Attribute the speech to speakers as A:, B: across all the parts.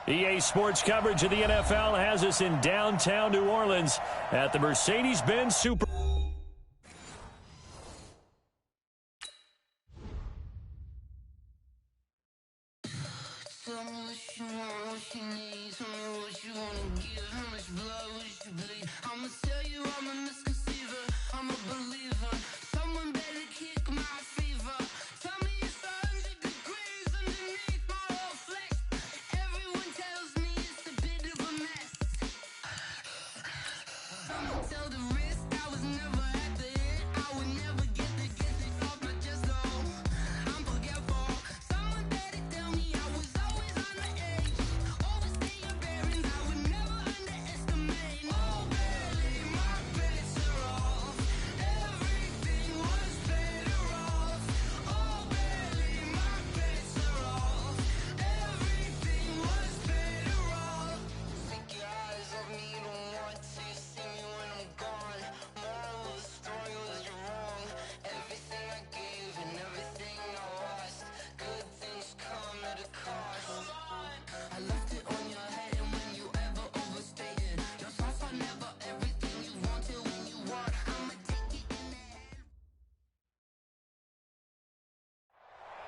A: EA Sports coverage of the NFL has us in downtown New Orleans at the Mercedes-Benz Super.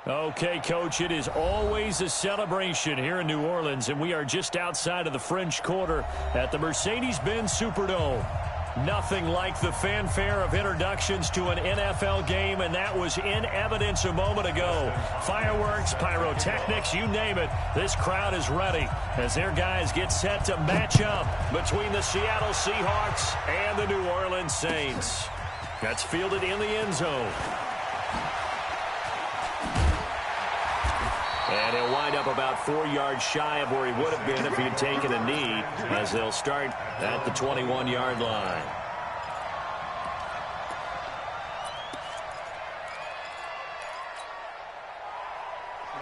A: Okay, Coach, it is always a celebration here in New Orleans, and we are just outside of the French Quarter at the Mercedes-Benz Superdome. Nothing like the fanfare of introductions to an NFL game, and that was in evidence a moment ago. Fireworks, pyrotechnics, you name it. This crowd is ready as their guys get set to match up between the Seattle Seahawks and the New Orleans Saints. That's fielded in the end zone. And he'll wind up about 4 yards shy of where he would have been if he had taken a knee, as they'll start at the 21-yard line.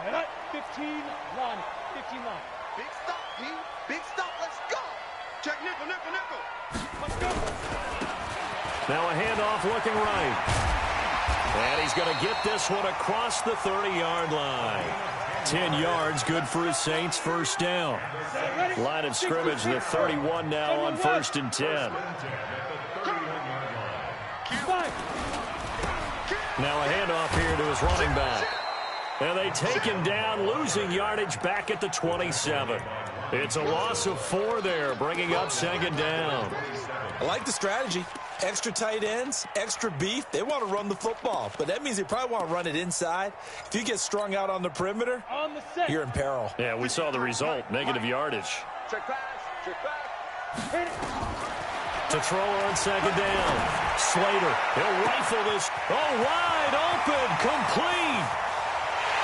B: All right, 15 line. Big stop, P. Big stop. Let's go. Check nickel. Let's go.
A: Now a handoff looking right. And he's going to get this one across the 30-yard line. 10 yards, good for his Saints, first down. Line of scrimmage, the 31 now on 1st and 10. Now a handoff here to his running back. And they take him down, losing yardage back at the 27. It's a loss of 4 there, bringing up 2nd down.
C: I like the strategy. Extra tight ends, extra beef. They want to run the football, but that means they probably want to run it inside. If you get strung out on the perimeter, you're in peril.
A: Yeah, we saw the result, negative yardage.
B: Check pass.
A: To throw on 2nd down. Slater, he'll rifle this. Oh, wide open, complete.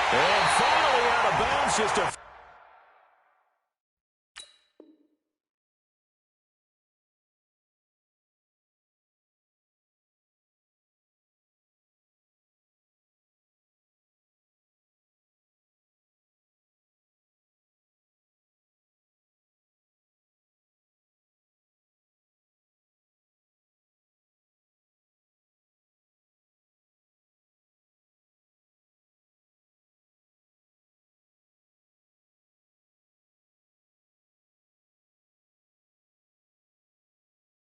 A: And finally out of bounds, just a...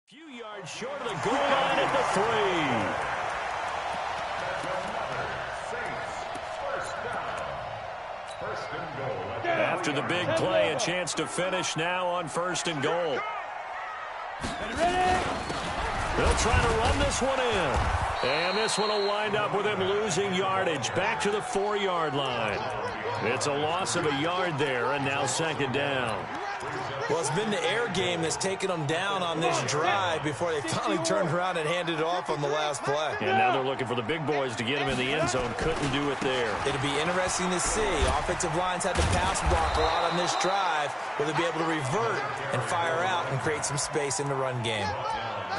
A: Few yards short of the goal line at the 3. After the big play, a chance to finish now on 1st and goal. They'll try to run this one in. And this one will wind up with him losing yardage back to the 4-yard line. It's a loss of a yard there, and now 2nd down.
C: Well, it's been the air game that's taken them down on this drive before they finally turned around and handed it off on the last play.
A: And now they're looking for the big boys to get him in the end zone. Couldn't do it there.
C: It'll be interesting to see. Offensive lines had to pass block a lot on this drive. Will they be able to revert and fire out and create some space in the run game?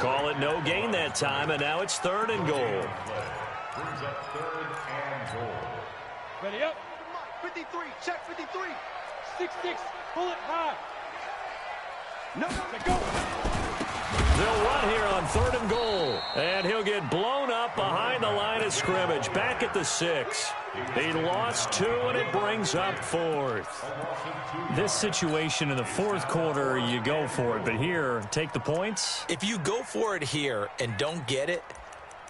A: Call it no gain that time, and now it's 3rd and goal.
B: Brings up 3rd and goal.
D: Ready up.
B: 53, check 53.
D: 6-6, pull it high.
B: No,
D: go.
A: They'll run here on 3rd and goal. And he'll get blown up behind the line of scrimmage. Back at the 6. He lost 2, and it brings up 4th. This situation in the 4th quarter, you go for it. But here, take the points.
C: If you go for it here and don't get it,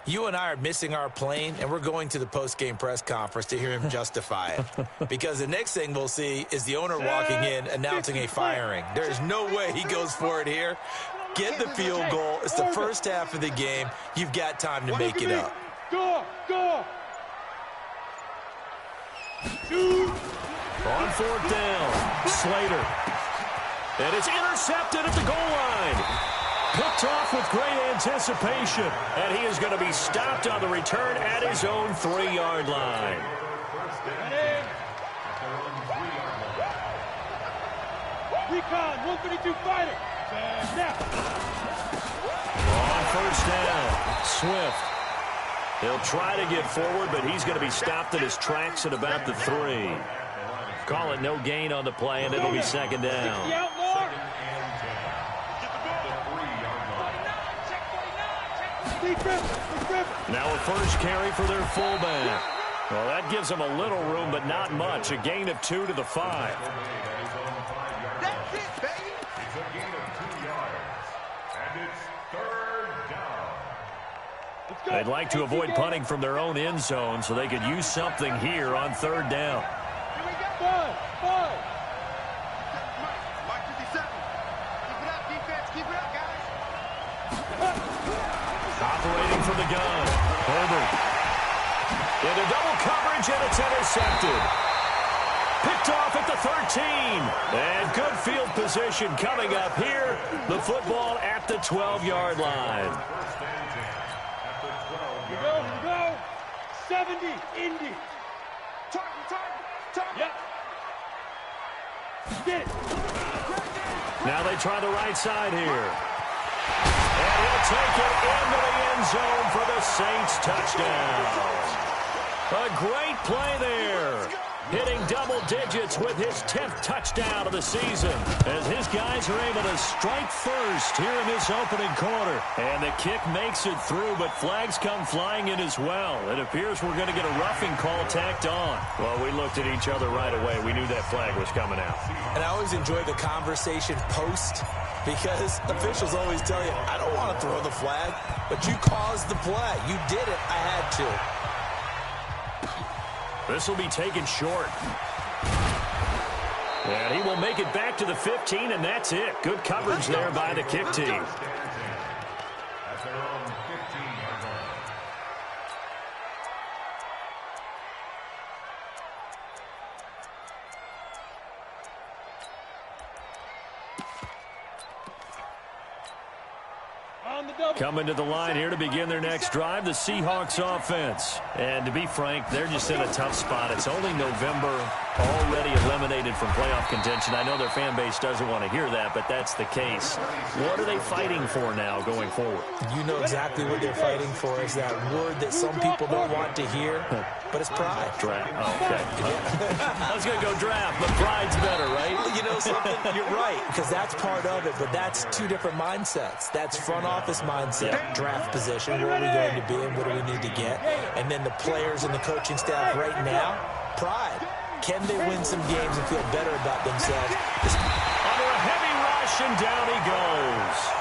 C: you and I are missing our plane, and we're going to the post-game press conference to hear him justify it. Because the next thing we'll see is the owner walking in announcing a firing. There's no way he goes for it here. Get the field goal. It's the first half of the game. You've got time to make it up.
B: Go!
A: On 4th down, Slater. And it's intercepted at the goal line. Picked off with great anticipation. And he is going to be stopped on the return at his own 3-yard line.
B: Recon, 132 fighter. Now.
A: On 1st down, Swift. He'll try to get forward, but he's going to be stopped in his tracks at about the 3. Call it no gain on the play, and it'll be 2nd down. Now a first carry for their fullback. Well, that gives them a little room, but not much. A gain of 2 to the 5.
B: That's it, baby.
D: It's a gain of 2 yards. And it's 3rd down.
A: They'd like to avoid punting from their own end zone, so they could use something here on 3rd down.
B: Here we go. 5. Mike 57. Keep it up, defense. Keep it up, guys.
A: Operating from the gun, Herbert. Into double coverage, and it's intercepted. Picked off at the 13. And good field position coming up here. The football at the 12-yard line.
B: Here we go. 70, Indy. Target. Yep. Get it.
A: Now they try the right side here. And he'll take it into the end zone for the Saints touchdown. A great play there. Hitting double digits with his 10th touchdown of the season as his guys are able to strike first here in this opening quarter. And the kick makes it through, but flags come flying in as well. It appears we're going to get a roughing call tacked on. Well, we looked at each other right away. We knew that flag was coming out.
C: And I always enjoy the conversation post because officials always tell you, I don't want to throw the flag, but you caused the play. You did it. I had to.
A: This will be taken short. And he will make it back to the 15, and that's it. Good coverage there by the kick team. Coming to the line here to begin their next drive, the Seahawks offense. And to be frank, they're just in a tough spot. It's only November, already eliminated from playoff contention. I know their fan base doesn't want to hear that, but that's the case. What are they fighting for now going forward?
C: You know exactly what they're fighting for is that word that some people don't want to hear, but it's pride.
A: Draft. Oh, okay. I was going to go draft, but pride's better, right?
C: You know something? You're right, because that's part of it, but that's two different mindsets. That's front office mindset, draft position, where are we going to be and what do we need to get? And then the players and the coaching staff right now, pride. Can they win some games and feel better about themselves?
A: Under a heavy rush, and down he goes.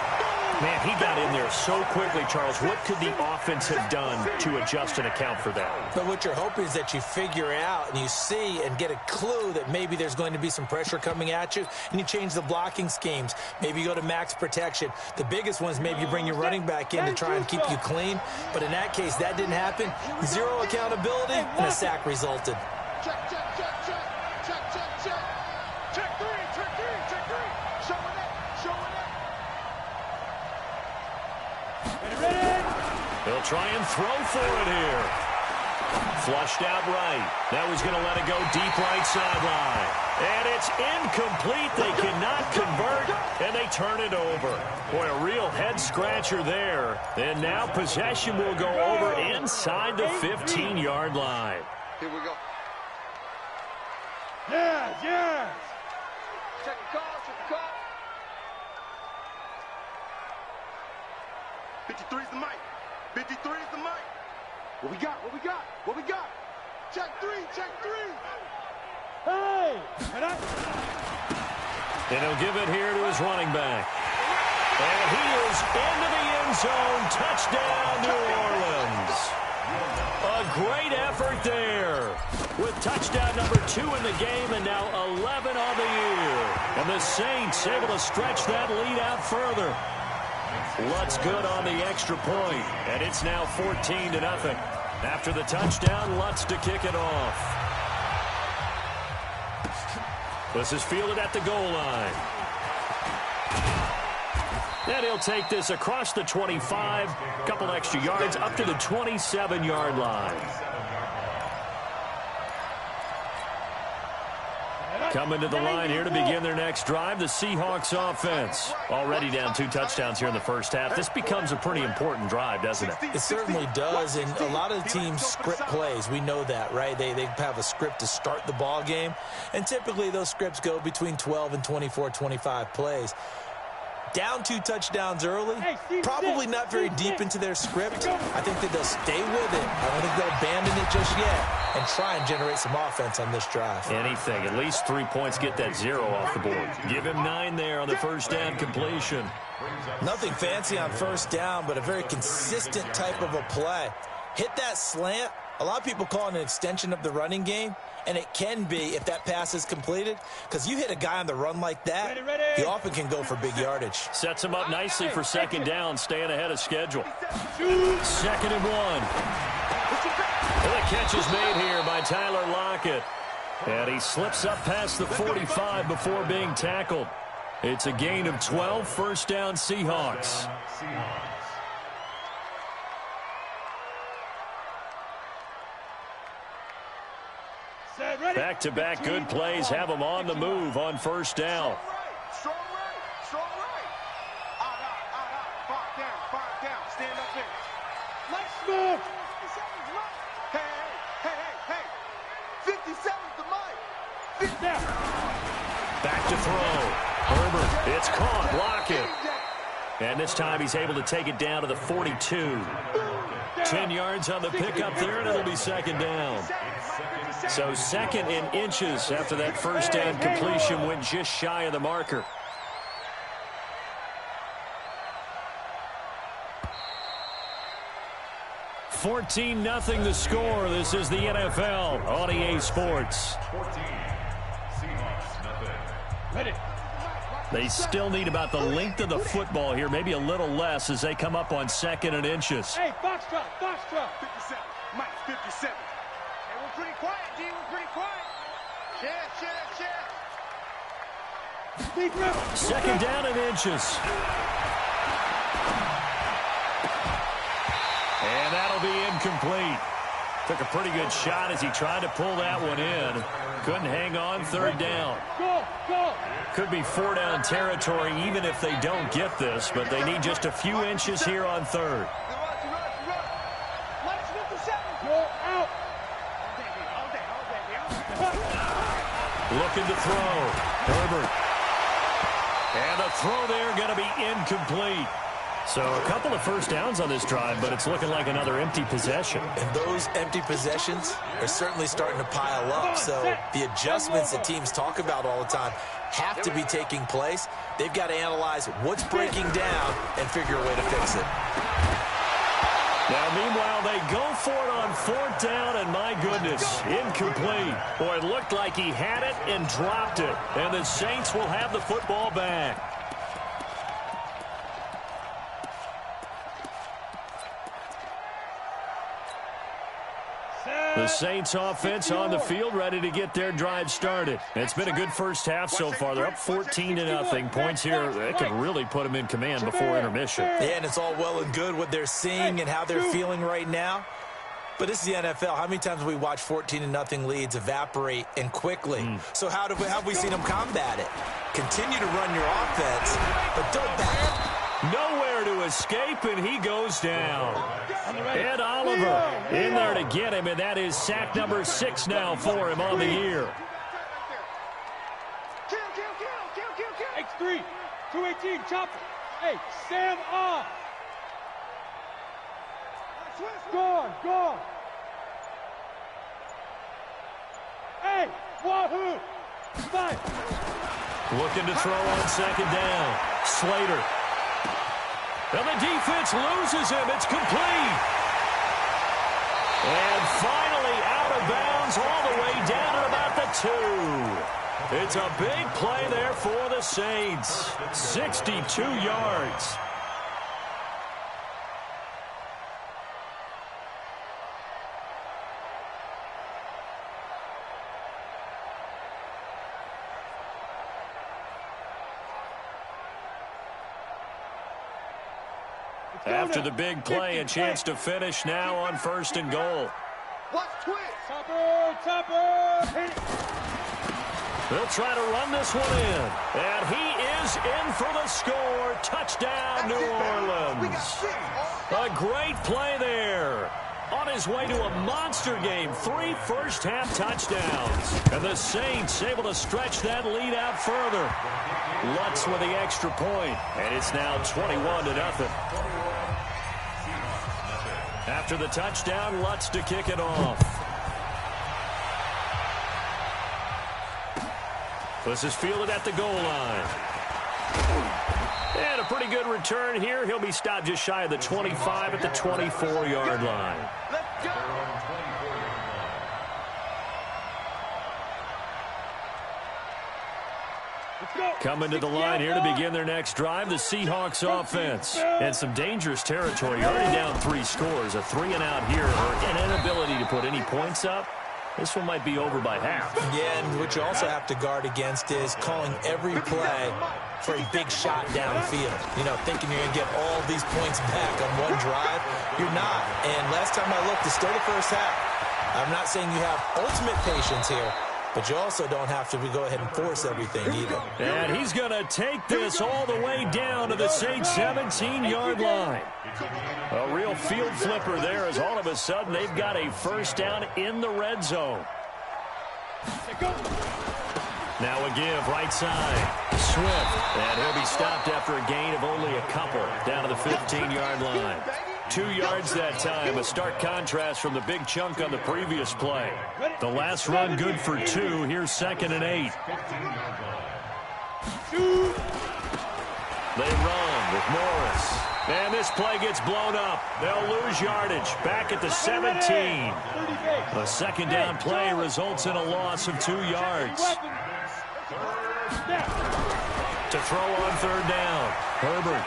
A: Man, he got in there so quickly, Charles. What could the offense have done to adjust and account for that?
C: But what you're hoping is that you figure out and you see and get a clue that maybe there's going to be some pressure coming at you, and you change the blocking schemes. Maybe you go to max protection. The biggest one is maybe you bring your running back in to try and keep you clean. But in that case, that didn't happen. Zero accountability, and a sack resulted.
B: Check. Check three. Showing it. Ready?
A: He'll try and throw for it here. Flushed out right. Now he's going to let it go deep right sideline. And it's incomplete. They cannot convert, and they turn it over. Boy, a real head-scratcher there. And now possession will go over inside the 15-yard line.
B: Here we go. Yes. Check the call. 53 is the mic. 53 is the mic. What we got? What we got? What we got? Check three. Check three.
E: Hey!
A: And he'll give it here to his running back. And he is into the end zone. Touchdown, New Orleans. A great effort there with touchdown number 2 in the game and now 11 on the year. And the Saints able to stretch that lead out further. Lutz good on the extra point, and it's now 14-0. After the touchdown, Lutz to kick it off. This is fielded at the goal line. And he'll take this across the 25, couple extra yards, up to the 27-yard line. Coming to the line here to begin their next drive, the Seahawks offense. Already down 2 touchdowns here in the first half. This becomes a pretty important drive, doesn't it?
C: It certainly does, and a lot of teams script plays. We know that, right? They have a script to start the ball game, and typically those scripts go between 12 and 24, 25 plays. Down 2 touchdowns early, probably not very deep into their script. I think that they'll stay with it. I don't think they'll abandon it just yet and try and generate some offense on this drive.
A: Anything. At least 3 points, get that 0 off the board. Give him 9 there on the first down completion.
C: Nothing fancy on first down, but a very consistent type of a play. Hit that slant. A lot of people call it an extension of the running game, and it can be if that pass is completed, because you hit a guy on the run like that, he often can go for big yardage.
A: Sets him up nicely for second down, staying ahead of schedule. 2nd and 1. And the catch is made here by Tyler Lockett. And he slips up past the 45 before being tackled. It's a gain of 12, first down Seahawks. Back-to-back good plays have them on the move on first down.
B: Strong right. Strong right. Out. 5 down. Stand up there. Let's move. 57's right. Hey. 57's the mic. 50 down.
A: Back to throw. Herbert, it's caught. Lockett. And this time he's able to take it down to the 42. 10 yards on the pickup there, and it'll be second down. So 2nd in inches after that first down completion went just shy of the marker. $14-0 the score. This is the NFL on EA Sports.
D: 14. Seahawks, nothing.
E: Ready.
A: They still need about the length of the football here, maybe a little less as they come up on 2nd and inches.
E: Hey, box drop.
B: 57. Mike, 57. Hey, we're pretty quiet, D. We're pretty quiet. Check.
A: Second down and inches. And that'll be incomplete. Took a pretty good shot as he tried to pull that one in. Couldn't hang on, 3rd down.
E: Go.
A: Could be 4-down territory even if they don't get this, but they need just a few inches here on 3rd.
E: Go out.
A: Looking to throw. Herbert. And the throw there going to be incomplete. So a couple of first downs on this drive, but it's looking like another empty possession.
C: And those empty possessions are certainly starting to pile up. So the adjustments that teams talk about all the time have to be taking place. They've got to analyze what's breaking down and figure a way to fix it.
A: Now, meanwhile, they go for it on 4th down, and my goodness, incomplete. Boy, it looked like he had it and dropped it. And the Saints will have the football back. The Saints offense on the field, ready to get their drive started. It's been a good first half so far. They're up 14-0. Points here, they could really put them in command before intermission.
C: Yeah, and it's all well and good what they're seeing and how they're feeling right now. But this is the NFL. How many times have we watched 14-0 leads evaporate and quickly? So how have we seen them combat it? Continue to run your offense, but don't back.
A: Nowhere to escape, and he goes down. Ed Oliver in there to get him, and that is sack number 6 now for him on the year.
E: X3, 218, chopper. Hey, Sam off. Go. Hey, wahoo! Fight!
A: Looking to throw on second down. Slater. And the defense loses him. It's complete. And finally out of bounds all the way down at about the 2. It's a big play there for the Saints. 62 yards. After the big play, a chance to finish now on 1st and goal.
B: Watch twist.
E: Topper! Hit it!
A: They'll try to run this one in. And he is in for the score. Touchdown, New Orleans. A great play there. On his way to a monster game, 3 first-half touchdowns. And the Saints able to stretch that lead out further. Lutz with the extra point, and it's now 21-0. After the touchdown, Lutz to kick it off. This is fielded at the goal line. And a pretty good return here. He'll be stopped just shy of the 25 at the 24-yard line.
B: Let's go.
A: Coming to the line here to begin their next drive, the Seahawks offense. And some dangerous territory. Already down 3 scores. A 3-and-out here, or an inability to put any points up. This one might be over by half.
C: Yeah, and what you also have to guard against is calling every play for a big shot downfield. You know, thinking you're going to get all these points back on one drive. You're not. And last time I looked, it's still the first half. I'm not saying you have ultimate patience here, but you also don't have to go ahead and force everything either.
A: And he's going to take this all the way down to the Saints' 17-yard line. A real field flipper there, as all of a sudden they've got a first down in the red zone. Now a give, right side. Swift, and he'll be stopped after a gain of only a couple down to the 15-yard line. 2 yards that time, a stark contrast from the big chunk on the previous play. The last run good for 2. Here's 2nd and 8. They run with Morris. And this play gets blown up. They'll lose yardage back at the 17. A second down play results in a loss of 2 yards. To throw on 3rd down. Herbert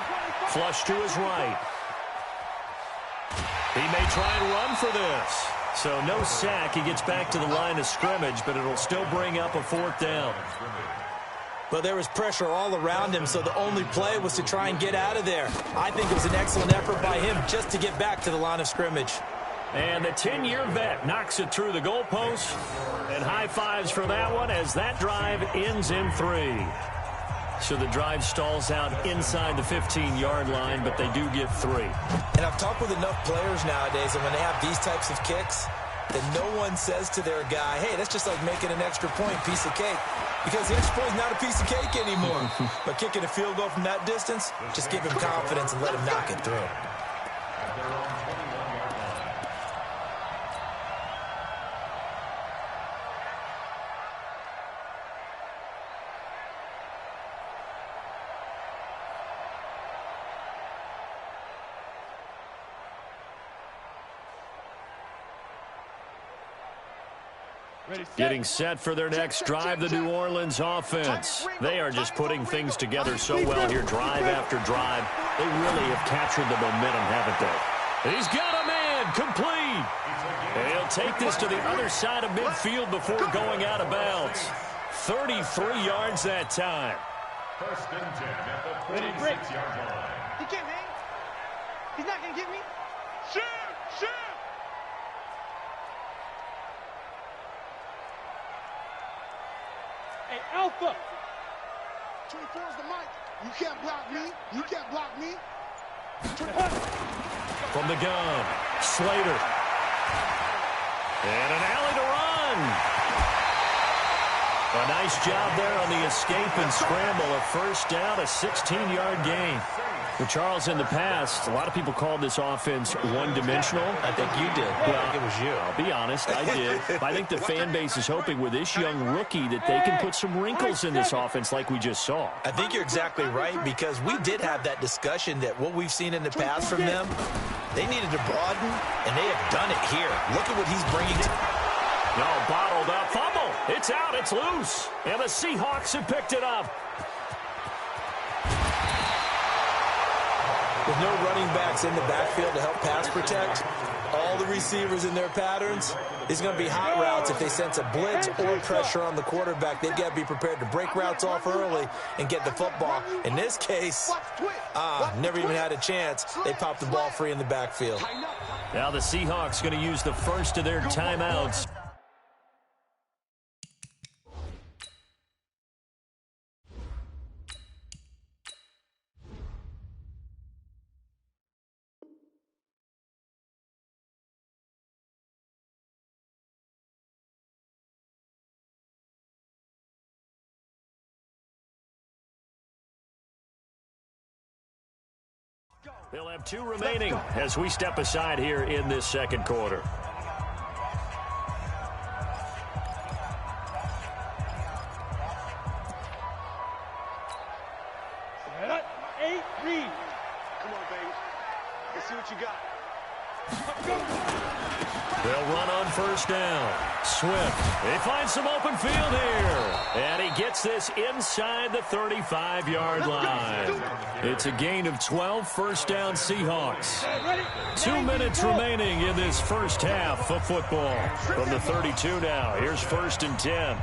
A: flush to his right. He may try and run for this. So no sack. He gets back to the line of scrimmage, but it'll still bring up a 4th down.
C: But there was pressure all around him, so the only play was to try and get out of there. I think it was an excellent effort by him just to get back to the line of scrimmage.
A: And the 10-year vet knocks it through the goalpost. And high fives for that one as that drive ends in 3. So the drive stalls out inside the 15-yard line, but they do get 3.
C: And I've talked with enough players nowadays, and when they have these types of kicks, that no one says to their guy, hey, that's just like making an extra point, piece of cake. Because the extra point is not a piece of cake anymore. But kicking a field goal from that distance, just give him confidence and let him knock it through.
A: Getting set for their next drive, the New Orleans offense. They are just putting things together so well here, drive after drive. They really have captured the momentum, haven't they? He's got a man, complete. And he'll take this to the other side of midfield before going out of bounds. 33 yards that time.
D: 1st and 10 at the 46-yard line.
B: He can't hang. He's not going to get me. Shoot! Shoot!
E: Hey, Alpha!
B: 24 is the mic. You can't block me. You can't block me.
A: From the gun, Slater. And an alley to run. A nice job there on the escape and scramble. A first down, a 16-yard gain. Well, Charles, in the past, a lot of people called this offense one-dimensional.
C: I think you did.
A: Well,
C: I think it was you.
A: I'll be honest, I did. I think the fan base is hoping with this young rookie that they can put some wrinkles in this offense like we just saw.
C: I think you're exactly right, because we did have that discussion that what we've seen in the past from them, they needed to broaden, and they have done it here. Look at what he's bringing to...
A: No, bottled up. Fumble. It's out. It's loose. And the Seahawks have picked it up.
C: With no running backs in the backfield to help pass protect, all the receivers in their patterns, it's going to be hot routes. If they sense a blitz or pressure on the quarterback, they've got to be prepared to break routes off early and get the football. In this case, never even had a chance. They popped the ball free in the backfield.
A: Now the Seahawks going to use the first of their timeouts. They'll have 2 remaining as we step aside here in this second quarter.
E: Eight, read.
B: Come on, baby. Let's see what you got.
A: They'll run on first down. Swift. They find some open field here. And he gets this inside the 35-yard line. It's a gain of 12, first down Seahawks. 2 minutes remaining in this first half of football. From the 32 now, here's 1st and 10.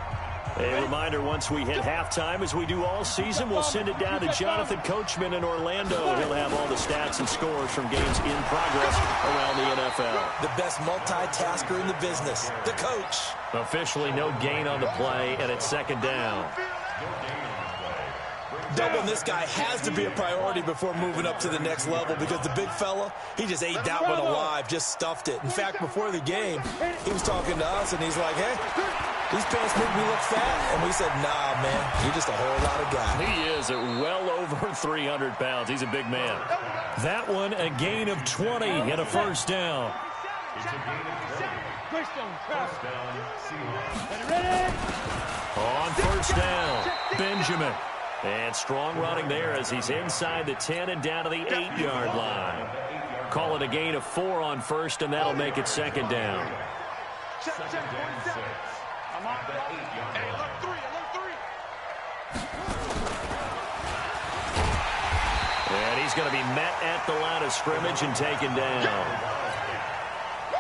A: A reminder, once we hit halftime, as we do all season, we'll send it down to Jonathan Coachman in Orlando. He'll have all the stats and scores from games in progress around the NFL.
C: The best multitasker in the business, the coach.
A: Officially no gain on the play, and it's second down.
C: Doubling this guy has to be a priority before moving up to the next level, because the big fella, he just ate that one alive, just stuffed it. In fact, before the game, he was talking to us, and he's like, hey, these pants make me look fat. And we said, nah, man, you're just a whole lot of guy.
A: He is at well over 300 pounds. He's a big man. That one, a gain of 20 and a first down. On first down, Benjamin. And strong running there as he's inside the 10 and down to the 8-yard line. Call it a gain of 4 on first, and that'll make it second down. And he's going to be met at the line of scrimmage and taken down.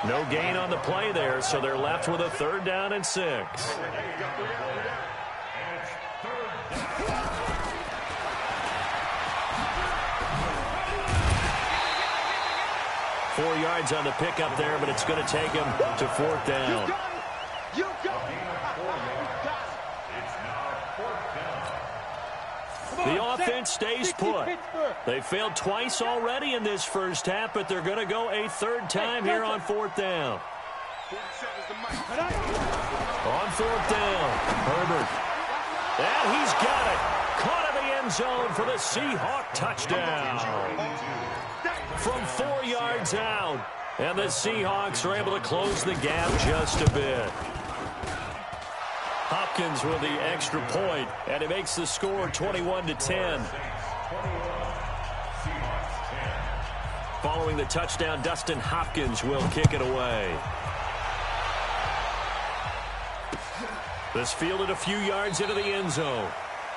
A: No gain on the play there, so they're left with a 3rd down and 6. 4 yards on the pickup there, but it's going to take him to 4th down.
B: You got it.
A: The offense stays put. They failed twice already in this first half, but they're going to go a 3rd time here on 4th down. On 4th down, Herbert. And he's got it. Caught in the end zone for the Seahawk touchdown. From 4 yards out. And the Seahawks are able to close the gap just a bit. Hopkins with the extra point, and it makes the score 21-10. Following the touchdown, Dustin Hopkins will kick it away. This fielded a few yards into the end zone.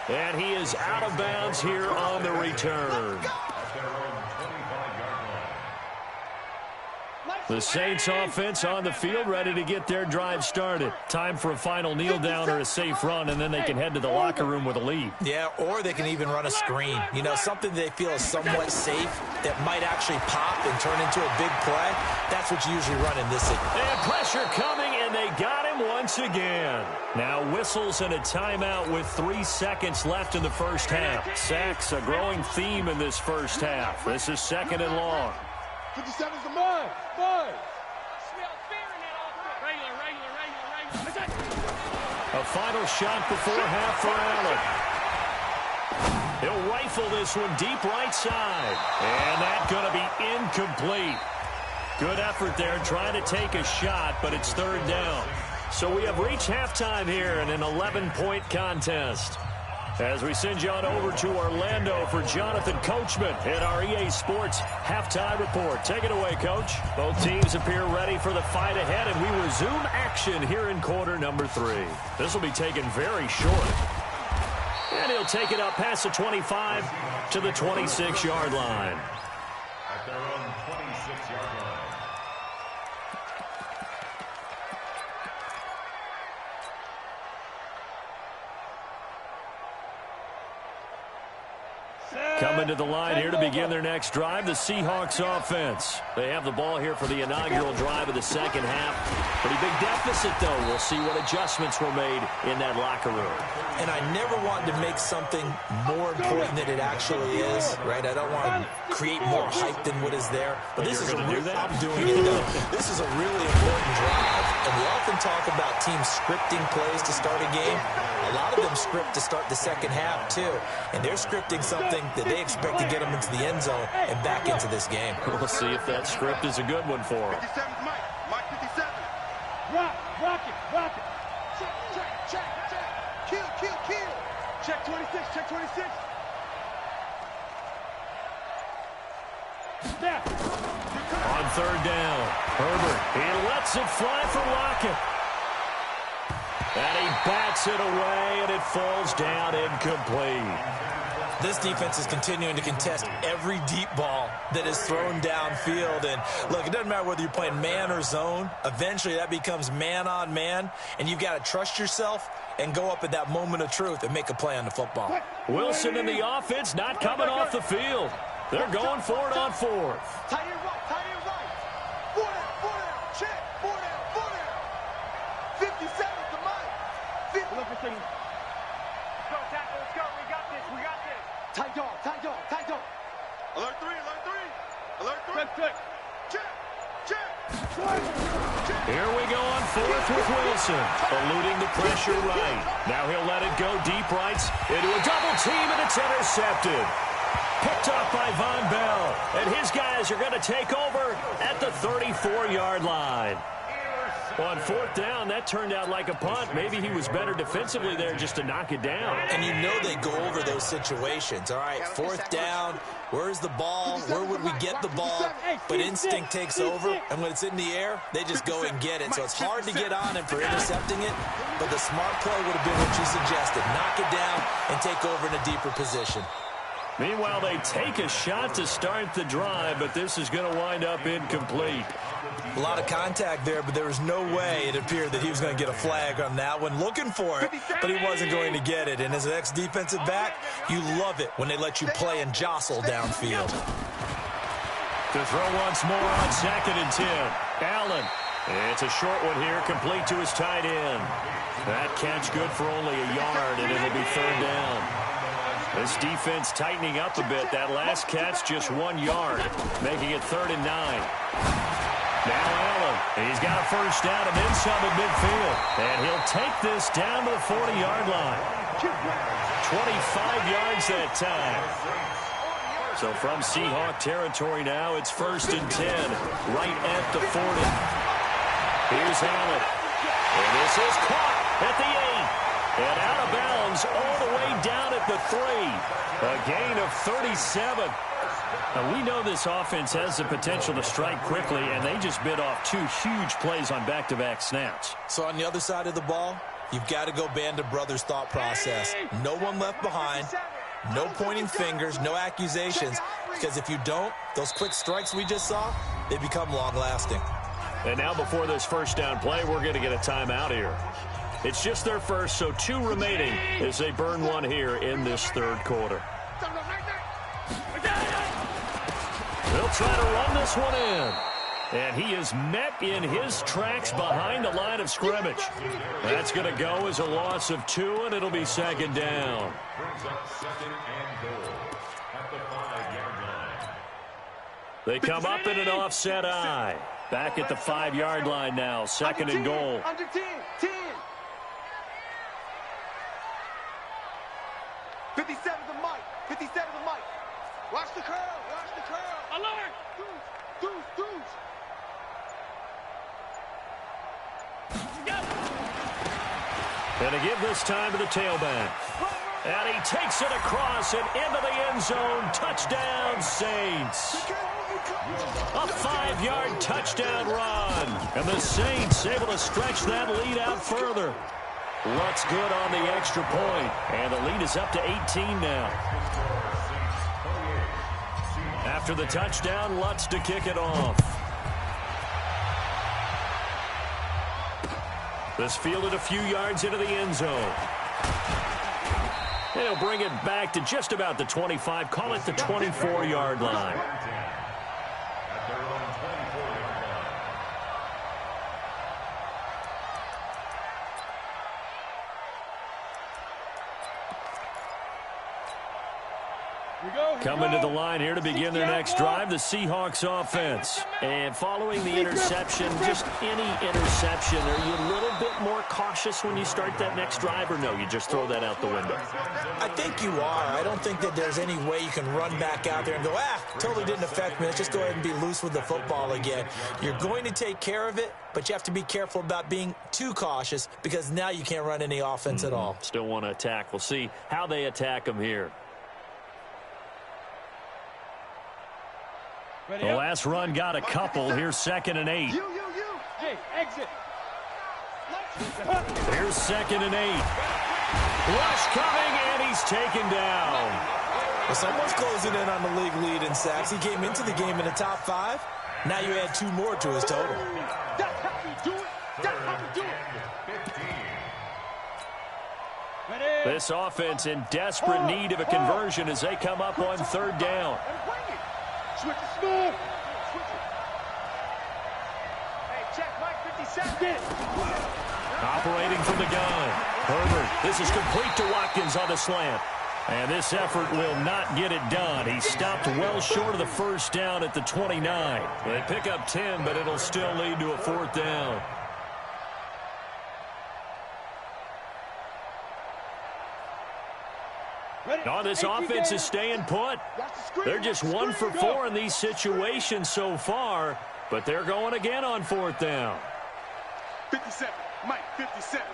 A: And he is out of bounds here on the return. The Saints offense on the field, ready to get their drive started. Time for a final kneel down or a safe run, and then they can head to the locker room with a lead.
C: Yeah, or they can even run a screen. You know, something they feel is somewhat safe that might actually pop and turn into a big play. That's what you usually run in this situation.
A: And pressure coming, and they got him once again. Now whistles and a timeout with 3 seconds left in the first half. Sacks, a growing theme in this first half. This is 2nd and long.
E: 57's the mine. Mine.
A: A final shot before half for Allen. He'll rifle rifle this one deep right side. And that's going to be incomplete. Good effort there trying to take a shot, but it's third down. So we have reached halftime here in an 11-point contest. As we send you on over to Orlando for Jonathan Coachman in our EA Sports Halftime Report. Take it away, Coach. Both teams appear ready for the fight ahead, and we resume action here in quarter number 3. This will be taken very short. And he'll take it up past the 25 to the 26-yard line.
D: At their own 26-yard line.
A: Coming to the line here to begin their next drive, the Seahawks offense. They have the ball here for the inaugural drive of the second half. Pretty big deficit, though. We'll see what adjustments were made in that locker room.
C: And I never want to make something more important than it actually is, right? I don't want to create more hype than what is there. But this is I'm doing it, though. This is a really important drive. And we often talk about teams scripting plays to start a game. A lot of them script to start the second half, too. And they're scripting something that they expect to get them into the end zone and back into this game.
A: We'll see if that script is a good one for them.
B: 57's Mike. Mike 57.
E: Rock it. Check. Kill. Check 26. Snap.
A: On third down, Herbert, he lets it fly for Lockett. And he bats it away, and it falls down incomplete.
C: This defense is continuing to contest every deep ball that is thrown downfield. And, look, it doesn't matter whether you're playing man or zone. Eventually, that becomes man-on-man, and you've got to trust yourself and go up at that moment of truth and make a play on the football.
A: Wilson in the offense not coming off the field. They're going for it on fourth.
B: Tight end right. 4 down. Check. 4 down. 57's the Mike. 50.
E: Look at things.
B: Go, tackle, let's go. We got this. Tight dog. Alert 3. Check.
A: Here we go on fourth with Wilson, eluding the pressure right. Now he'll let it go deep right into a double team, and it's intercepted. Picked up by Von Bell, and his guys are going to take over at the 34-yard line. On fourth down, that turned out like a punt. Maybe he was better defensively there just to knock it down.
C: And you know they go over those situations. All right, fourth down, where's the ball? Where would we get the ball? But instinct takes over, and when it's in the air, they just go and get it. So it's hard to get on him for intercepting it, but the smart play would have been what you suggested. Knock it down and take over in a deeper position.
A: Meanwhile, they take a shot to start the drive, but this is going to wind up incomplete.
C: A lot of contact there, but there was no way it appeared that he was going to get a flag on that one. Looking for it, but he wasn't going to get it. And as an ex-defensive back, you love it when they let you play and jostle downfield.
A: To throw once more on 2nd and 10. Allen. It's a short one here, complete to his tight end. That catch good for only a yard, and it'll be third down. This defense tightening up a bit. That last catch just 1 yard, making it 3rd and 9. Now Allen, he's got a first down and then some at midfield. And he'll take this down to the 40-yard line. 25 yards that time. So from Seahawk territory now, it's 1st and 10, right at the 40. Here's Allen. And this is caught at the 8. And out of bounds all the way down at the 3. A gain of 37. Now, we know this offense has the potential to strike quickly, and they just bit off 2 huge plays on back-to-back snaps.
C: So on the other side of the ball, you've got to go band of brothers thought process. No one left behind. No pointing fingers, no accusations. Because if you don't, those quick strikes we just saw, they become long-lasting.
A: And now before this first down play, we're going to get a timeout here. It's just their first, so 2 remaining as they burn one here in this 3rd quarter. They'll try to run this one in. And he is met in his tracks behind the line of scrimmage. That's going to go as a loss of 2, and it'll be 2nd down.
D: Brings up 2nd and goal at the 5-yard line.
A: They come up in an offset eye. Back at the 5-yard line now, 2nd and goal.
B: Under 10. 57. 57's a Mike. 57's a Mike. Watch the curl. Watch the curl.
E: Alert!
B: Deuce.
A: And to give this time to the tailback. And he takes it across and into the end zone. Touchdown, Saints. A 5-yard touchdown run. And the Saints able to stretch that lead out further. Lutz good on the extra point. And the lead is up to 18 now. After the touchdown, Lutz to kick it off. This fielded a few yards into the end zone. They'll bring it back to just about the 25. Call it the 24-yard line.
D: At their own 24-yard line.
A: Coming to the line here to begin their next drive, the Seahawks offense. And following the interception, just any interception, are you a little bit more cautious when you start that next drive, or no, you just throw that out the window?
C: I think you are. I don't think that there's any way you can run back out there and go, totally didn't affect me. Let's just go ahead and be loose with the football again. You're going to take care of it, but you have to be careful about being too cautious because now you can't run any offense at all.
A: Still want to attack. We'll see how they attack them here. The last run got a couple. Here's 2nd and 8.
E: Hey, exit.
A: Here's 2nd and 8. Rush coming, and he's taken down.
C: Well, someone's closing in on the league lead in sacks. He came into the game in the top 5. Now you add 2 more to his total.
E: That's how we do it. That's how we do it.
A: This offense in desperate need of a conversion as they come up on 3rd down.
E: Switch it smooth. Switch it. Hey, check Mike 57.
A: Operating from the gun. Herbert, this is complete to Watkins on the slant. And this effort will not get it done. He stopped well short of the 1st down at the 29. They pick up 10, but it'll still lead to a 4th down. No, this offense is staying put. They're just 1 for 4 in these situations so far, but they're going again on 4th down.
B: 57. Mike, 57.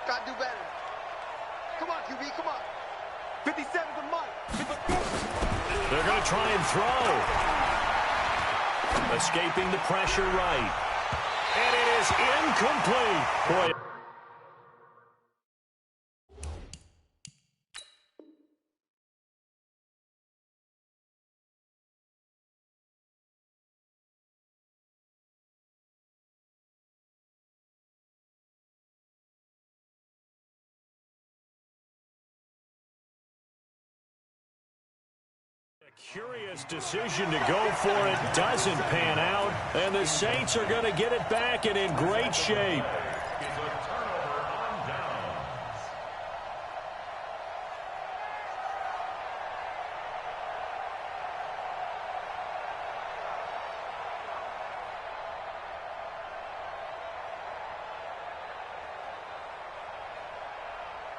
B: Gotta do better. Come on, QB, come on. 57 to Mike.
A: They're going to try and throw. Escaping the pressure right. And it is incomplete. Boy. Curious decision to go for it. Doesn't pan out. And the Saints are going to get it back and in great shape.
D: It's a turnover on downs.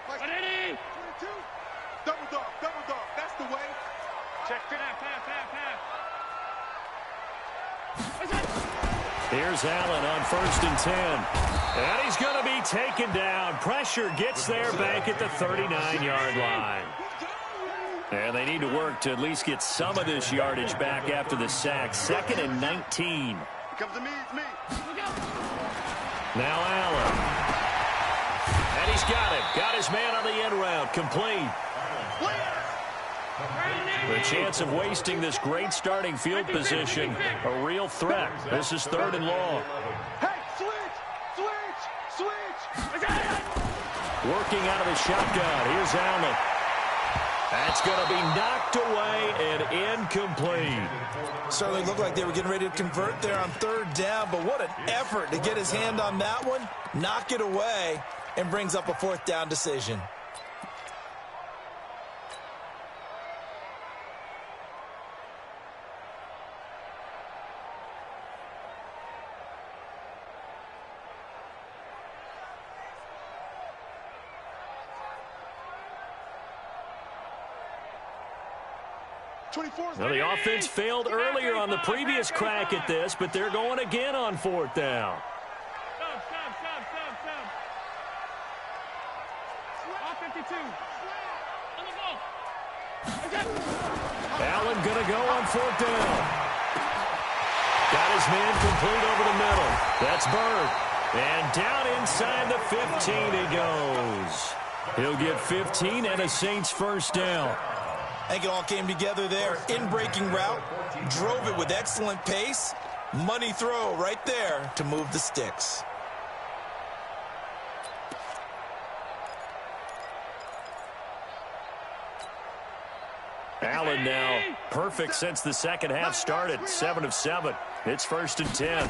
B: Mike, 22. Double dog. That's the way.
E: Check it out. Pass.
A: Here's Allen on 1st and 10. And he's going to be taken down. Pressure gets there back at the 39-yard line. And they need to work to at least get some of this yardage back after the sack. 2nd and 19.
B: Here comes the me.
A: Now Allen. And he's got it. Got his man on the end route. Complete. The chance of wasting this great starting field position, a real threat. This is 3rd and long.
B: Hey, switch.
A: Working out of the shotgun. Here's Allen. That's going to be knocked away and incomplete.
C: Certainly looked like they were getting ready to convert there on 3rd down, but what an effort to get his hand on that one, knock it away, and brings up a 4th down decision.
A: Well, the offense failed earlier on the previous crack at this, but they're going again on 4th down. Allen going to go on 4th down. Got his man complete over the middle. That's Bird. And down inside the 15 he goes. He'll get 15 and a Saints first down.
C: I think it all came together there. In-breaking route. Drove it with excellent pace. Money throw right there to move the sticks.
A: Allen now perfect since the second half started. 7 of 7. It's 1st and 10.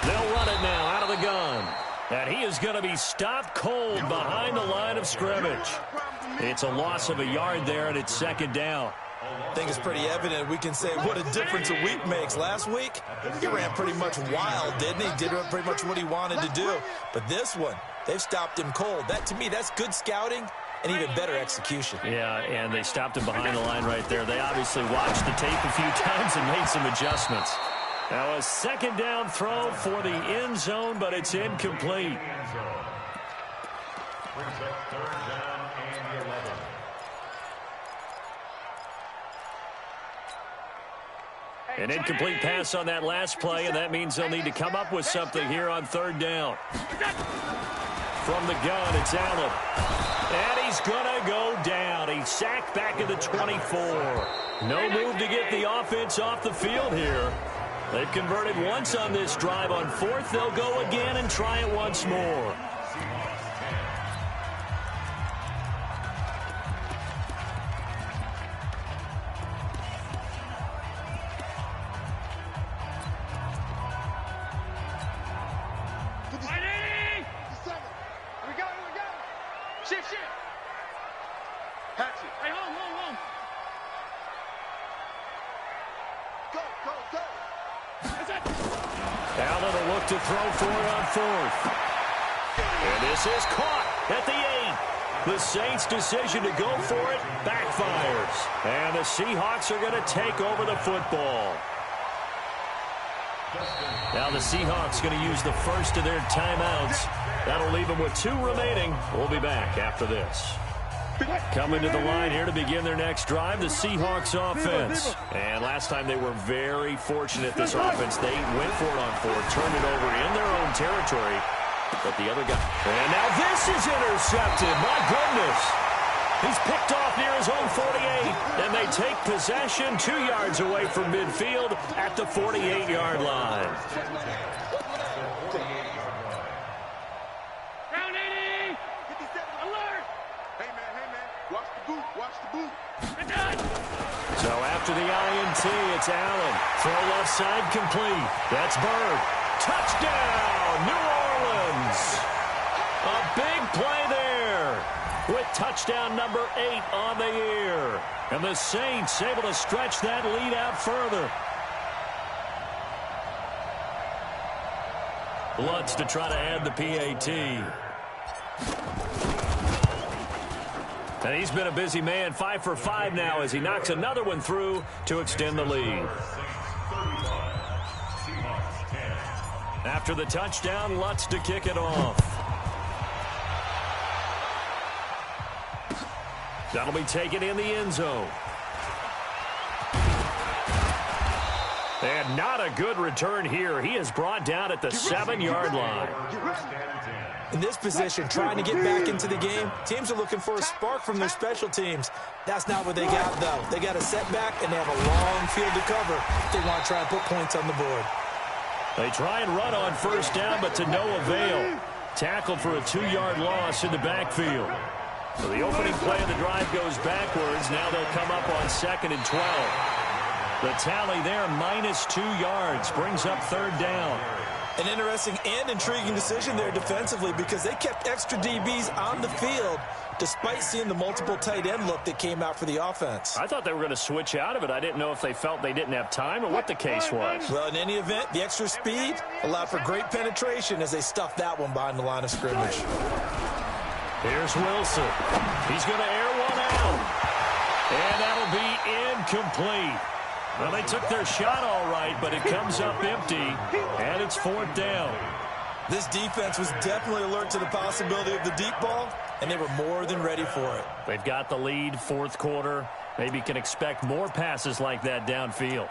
A: They'll run it now out of the gun. And he is going to be stopped cold behind the line of scrimmage. It's a loss of a yard there, and it's 2nd down.
C: I think it's pretty evident. We can say what a difference a week makes. Last week, he ran pretty much wild, didn't he? Did pretty much what he wanted to do. But this one, they've stopped him cold. That, to me, that's good scouting and even better execution.
A: Yeah, and they stopped him behind the line right there. They obviously watched the tape a few times and made some adjustments. Now a 2nd down throw for the end zone, but it's incomplete.
D: Brings up 3rd down and 11.
A: An incomplete pass on that last play, and that means they'll need to come up with something here on 3rd down. From the gun, it's Allen. And he's going to go down. He's sacked back at the 24. No move to get the offense off the field here. They've converted once on this drive. On 4th, they'll go again and try it once more.
E: Shift. Hatchet. Hey, home.
B: Go.
E: That's it.
A: Allen will look to throw for it on 4th. And this is caught at the 8. The Saints' decision to go for it backfires. And the Seahawks are going to take over the football. Now the Seahawks going to use the first of their timeouts. That'll leave them with 2 remaining. We'll be back after this. Coming to the line here to begin their next drive, the Seahawks offense. And last time they were very fortunate, this offense. They went for it on 4th, turned it over in their own territory. But the other guy. And now this is intercepted. My goodness. He's picked off near his own 48. And they take possession 2 yards away from midfield at the 48-yard line.
E: Round 80.
B: 57.
E: Alert.
B: Hey, man. Watch the boot.
A: So after the INT, it's Allen. Throw left side complete. That's Bird. Touchdown, New Orleans. A big play there with touchdown number 8 on the year. And the Saints able to stretch that lead out further. Lutz to try to add the PAT. And he's been a busy man, 5 for 5 now as he knocks another one through to extend the lead. After the touchdown, Lutz to kick it off. That'll be taken in the end zone. And not a good return here. He is brought down at the 7-yard line.
C: In this position, trying to get back into the game, teams are looking for a spark from their special teams. That's not what they got, though. They got a setback, and they have a long field to cover if they want to try and put points on the board.
A: They try and run on first down, but to no avail. Tackled for a 2-yard loss in the backfield. So the opening play of the drive goes backwards. Now they'll come up on 2nd and 12. The tally there, -2 yards, brings up 3rd down.
C: An interesting and intriguing decision there defensively because they kept extra DBs on the field despite seeing the multiple tight end look that came out for the offense.
A: I thought they were going to switch out of it. I didn't know if they felt they didn't have time or what the case was.
C: Well, in any event, the extra speed allowed for great penetration as they stuffed that one behind the line of scrimmage.
A: Here's Wilson. He's going to air one out. And that'll be incomplete. Well, they took their shot all right, but it comes up empty, and it's 4th down.
C: This defense was definitely alert to the possibility of the deep ball, and they were more than ready for it.
A: They've got the lead, 4th quarter. Maybe can expect more passes like that downfield.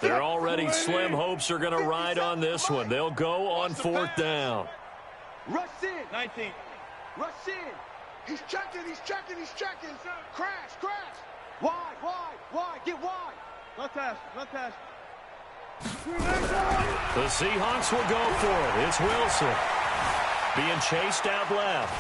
A: Their already slim hopes are going to ride on this one. They'll go on 4th down.
B: Rush in. 19. Rush in. He's checking, he's checking, he's checking. Crash, crash. Wide. Get wide. No touch.
A: The Seahawks will go for it. It's Wilson being chased out left.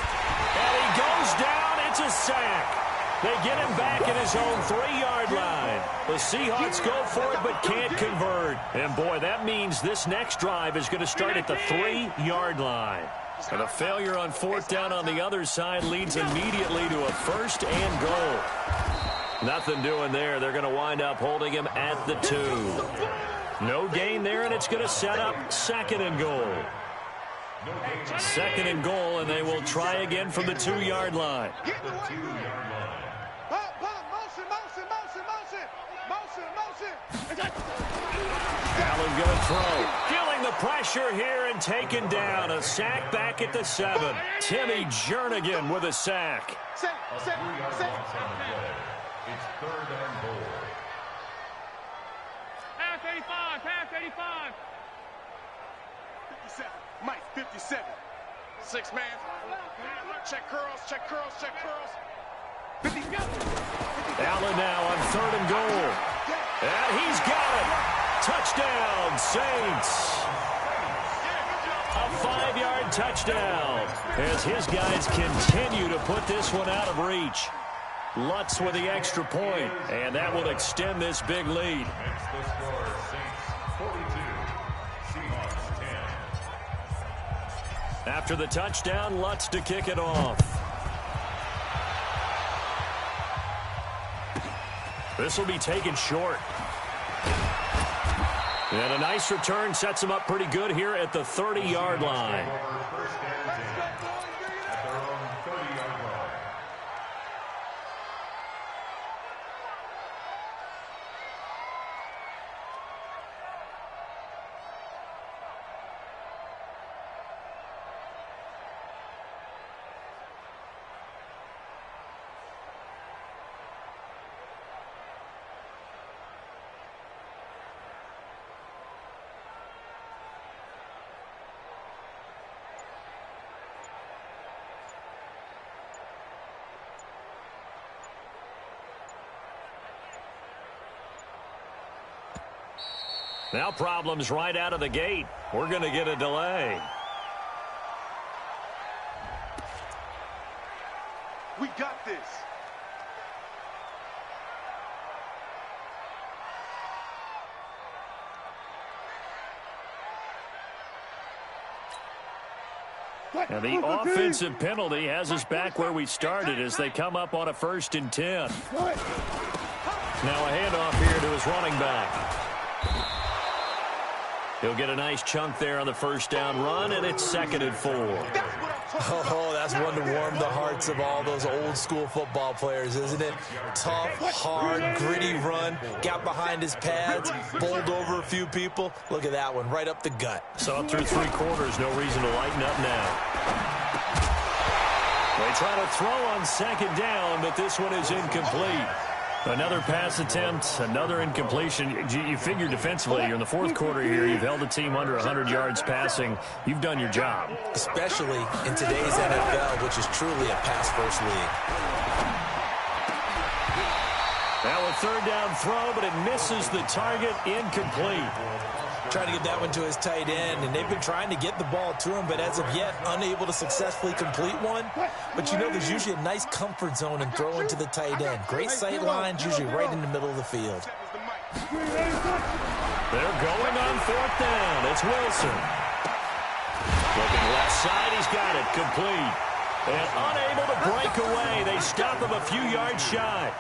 A: And he goes down. It's a sack. They get him back at his own 3-yard line. The Seahawks go for it but can't convert. And, boy, that means this next drive is going to start at the 3-yard line. And a failure on 4th down on the other side leads immediately to a 1st and goal. Nothing doing there. They're going to wind up holding him at the 2. No gain there, and it's going to set up 2nd and goal. 2nd and goal, and they will try again from the 2-yard line. Allen going to throw. Feeling the pressure here and taken down. A sack back at the 7. Timmy Jernigan with a sack.
D: It's 3rd and goal.
E: Half 85.
B: 57. Mike, 57. 6 man. Check curls. 50.
A: Allen now on 3rd and goal. And he's got it. Touchdown, Saints. A 5-yard touchdown as his guys continue to put this one out of reach. Lutz with the extra point, and that will extend this big lead.
D: Makes the score Saints 42, Seahawks 10.
A: After the touchdown, Lutz to kick it off. This will be taken short. And a nice return sets him up pretty good here at the 30-yard line.
D: First and 10 at their own 30-yard line.
A: Now problems right out of the gate. We're going to get a delay.
B: We got this.
A: And the offensive penalty has us back where we started as they come up on a 1st and 10. Now a handoff here to his running back. He'll get a nice chunk there on the 1st down run, and it's 2nd and 4.
C: Oh, that's one to warm the hearts of all those old-school football players, isn't it? Tough, hard, gritty run, got behind his pads, bowled over a few people. Look at that one, right up the gut.
A: So through 3 quarters, no reason to lighten up now. They try to throw on 2nd down, but this one is incomplete. Another pass attempt, another incompletion. You figure defensively, you're in the 4th quarter here. You've held the team under 100 yards passing. You've done your job.
C: Especially in today's NFL, which is truly a pass-first league.
A: Now a third down throw, but it misses the target, incomplete.
C: Trying to get that one to his tight end, and they've been trying to get the ball to him, but as of yet, unable to successfully complete one. But you know, there's usually a nice comfort zone in throwing to the tight end. Great sight lines, usually right in the middle of the field.
A: They're going on fourth down. It's Wilson. Looking left side, he's got it, complete. And unable to break away. They stop him a few yards shy.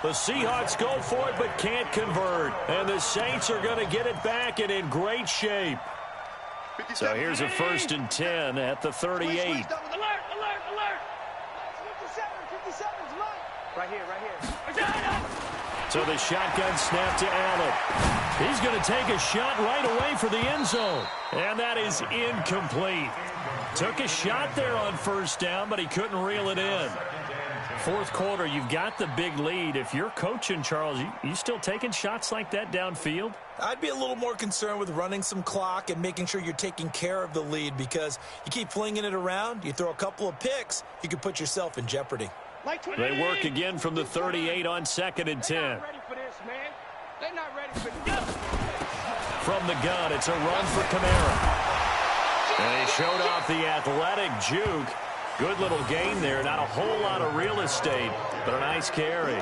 A: The Seahawks go for it but can't convert. And the Saints are going to get it back and in great shape. So here's a 1st and 10 at the 38.
E: Alert, alert, alert.
B: 57, right here.
A: So the shotgun snap to Allen. He's going to take a shot right away for the end zone. And that is incomplete. Took a shot there on 1st down, but he couldn't reel it in. 4th quarter, you've got the big lead. If you're coaching, Charles, you still taking shots like that downfield?
C: I'd be a little more concerned with running some clock and making sure you're taking care of the lead, because you keep flinging it around, you throw a couple of picks, you could put yourself in jeopardy.
A: They work again from the 38 on 2nd and 10.
B: They're not ready for this, man. They're not ready for this.
A: From the gun, it's a run for Kamara. And he showed off the athletic juke. Good little gain there. Not a whole lot of real estate, but a nice carry.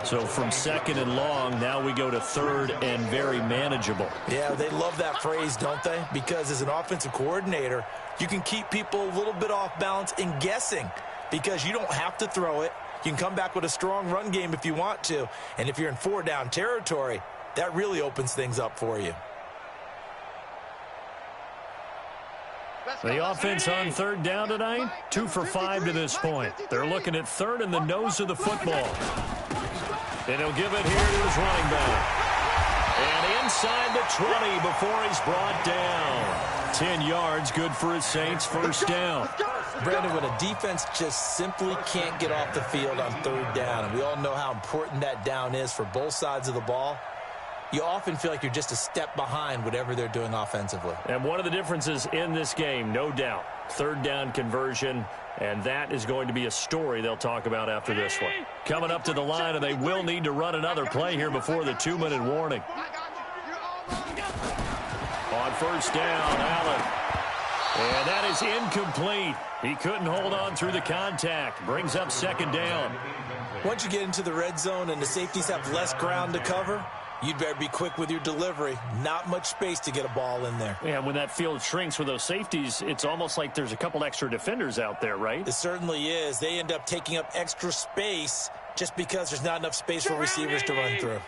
A: So from 2nd and long, now we go to 3rd and very manageable.
C: Yeah, they love that phrase, don't they? Because as an offensive coordinator, you can keep people a little bit off balance and guessing, because you don't have to throw it. You can come back with a strong run game if you want to. And if you're in 4-down territory, that really opens things up for you.
A: The offense on 3rd down tonight, 2 for 5 to this point. They're looking at 3rd and the nose of the football. And he'll give it here to his running back. And inside the 20 before he's brought down. 10 yards, good for his Saints, 1st down.
C: Brandon, when a defense just simply can't get off the field on 3rd down, and we all know how important that down is for both sides of the ball, you often feel like you're just a step behind whatever they're doing offensively.
A: And one of the differences in this game, no doubt, 3rd down conversion, and that is going to be a story they'll talk about after this one. Coming up to the line, and they will need to run another play here before the 2-minute warning. On 1st down, Allen. And that is incomplete. He couldn't hold on through the contact. Brings up 2nd down.
C: Once you get into the red zone and the safeties have less ground to cover, you'd better be quick with your delivery. Not much space to get a ball in there.
A: Yeah, when that field shrinks with those safeties, it's almost like there's a couple extra defenders out there, right?
C: It certainly is. They end up taking up extra space just because there's not enough space for receivers to run through.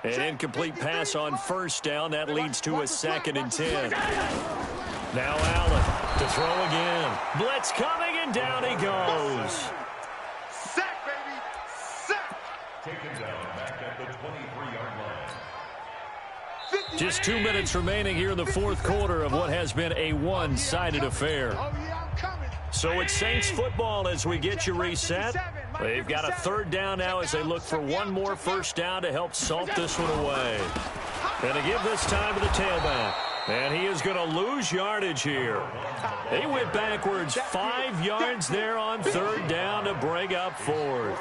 A: An incomplete pass on 1st down. That leads to a 2nd and 10. Now Allen to throw again. Blitz coming, and down he goes.
B: Sack, baby. Sack.
D: Taken down back at the 23-yard line.
A: Just 2 minutes remaining here in the 4th quarter of what has been a one-sided affair.
B: Oh, yeah, I'm coming.
A: So it's Saints football as we get you reset. They've got a 3rd down now as they look for one more 1st down to help salt this one away. And to give this time to the tailback. And he is going to lose yardage here. He went backwards 5 yards there on 3rd down to bring up 4th.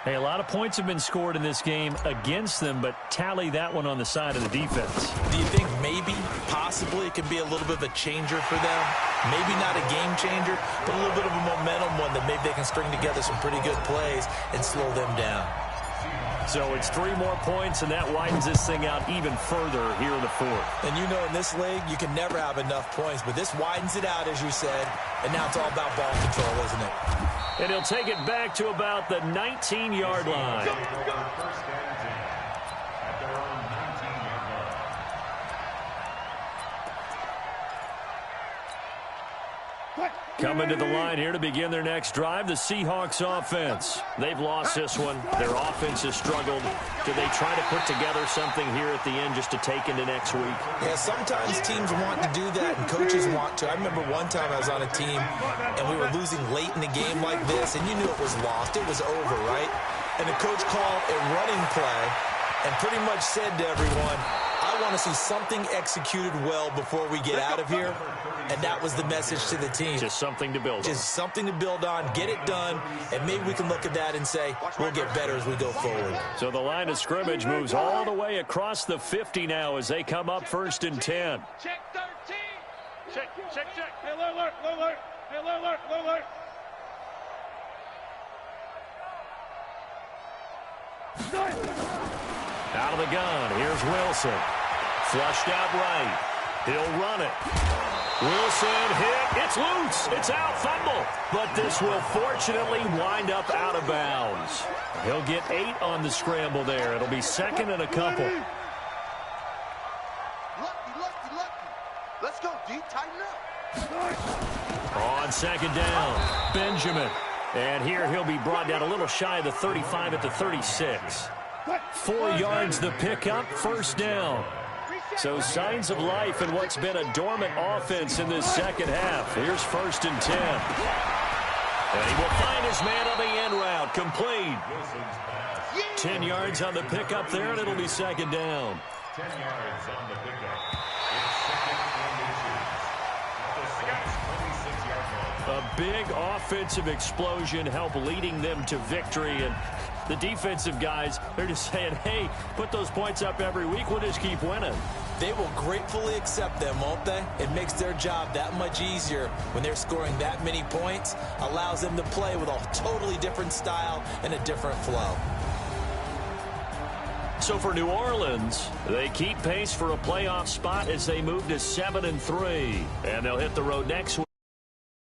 A: Hey, a lot of points have been scored in this game against them, but tally that one on the side of the defense.
C: Do you think maybe, possibly, it can be a little bit of a changer for them? Maybe not a game changer, but a little bit of a momentum one that maybe they can string together some pretty good plays and slow them down.
A: So it's 3 more points, and that widens this thing out even further here in the 4th.
C: And you know, in this league, you can never have enough points, but this widens it out, as you said, and now it's all about ball control, isn't it?
A: And he'll take it back to about the 19-yard line.
D: First and 10 at their own 19-yard line.
A: Coming to the line here to begin their next drive, the Seahawks offense. They've lost this one. Their offense has struggled. Do they try to put together something here at the end just to take into next week?
C: Yeah, sometimes teams want to do that and coaches want to. I remember one time I was on a team and we were losing late in a game like this, and you knew it was lost. It was over, right? And the coach called a running play and pretty much said to everyone, I want to see something executed well before we get out of here, and that was the message to the team.
A: Just something to build on.
C: Just something to build on, get it done, and maybe we can look at that and say, we'll get better as we go forward.
A: So the line of scrimmage moves all the way across the 50 now as they come up 1st and 10.
E: Check 13. Check. Hey, alert. Hey, alert.
A: Out of the gun, here's Wilson. Flushed out right. He'll run it. Wilson hit. It's loose. It's out. Fumble. But this will fortunately wind up out of bounds. He'll get 8 on the scramble there. It'll be 2nd and a couple.
B: Lucky. Let's go, D. Tighten up.
A: On 2nd down, Benjamin. And here he'll be brought down a little shy of the 35 at the 36. 4 yards the pickup, 1st down. So signs of life in what's been a dormant offense in this second half. Here's 1st and 10. And he will find his man on the end route, complete. 10 yards on the pickup there, and it'll be 2nd down.
D: 10 yards on the pickup. It's 2nd and 26 yards.
A: A big offensive explosion helped leading them to victory. And the defensive guys, they're just saying, hey, put those points up every week. We'll just keep winning.
C: They will gratefully accept them, won't they? It makes their job that much easier when they're scoring that many points. Allows them to play with a totally different style and a different flow.
A: So for New Orleans, they keep pace for a playoff spot as they move to 7-3. And they'll hit the road next week.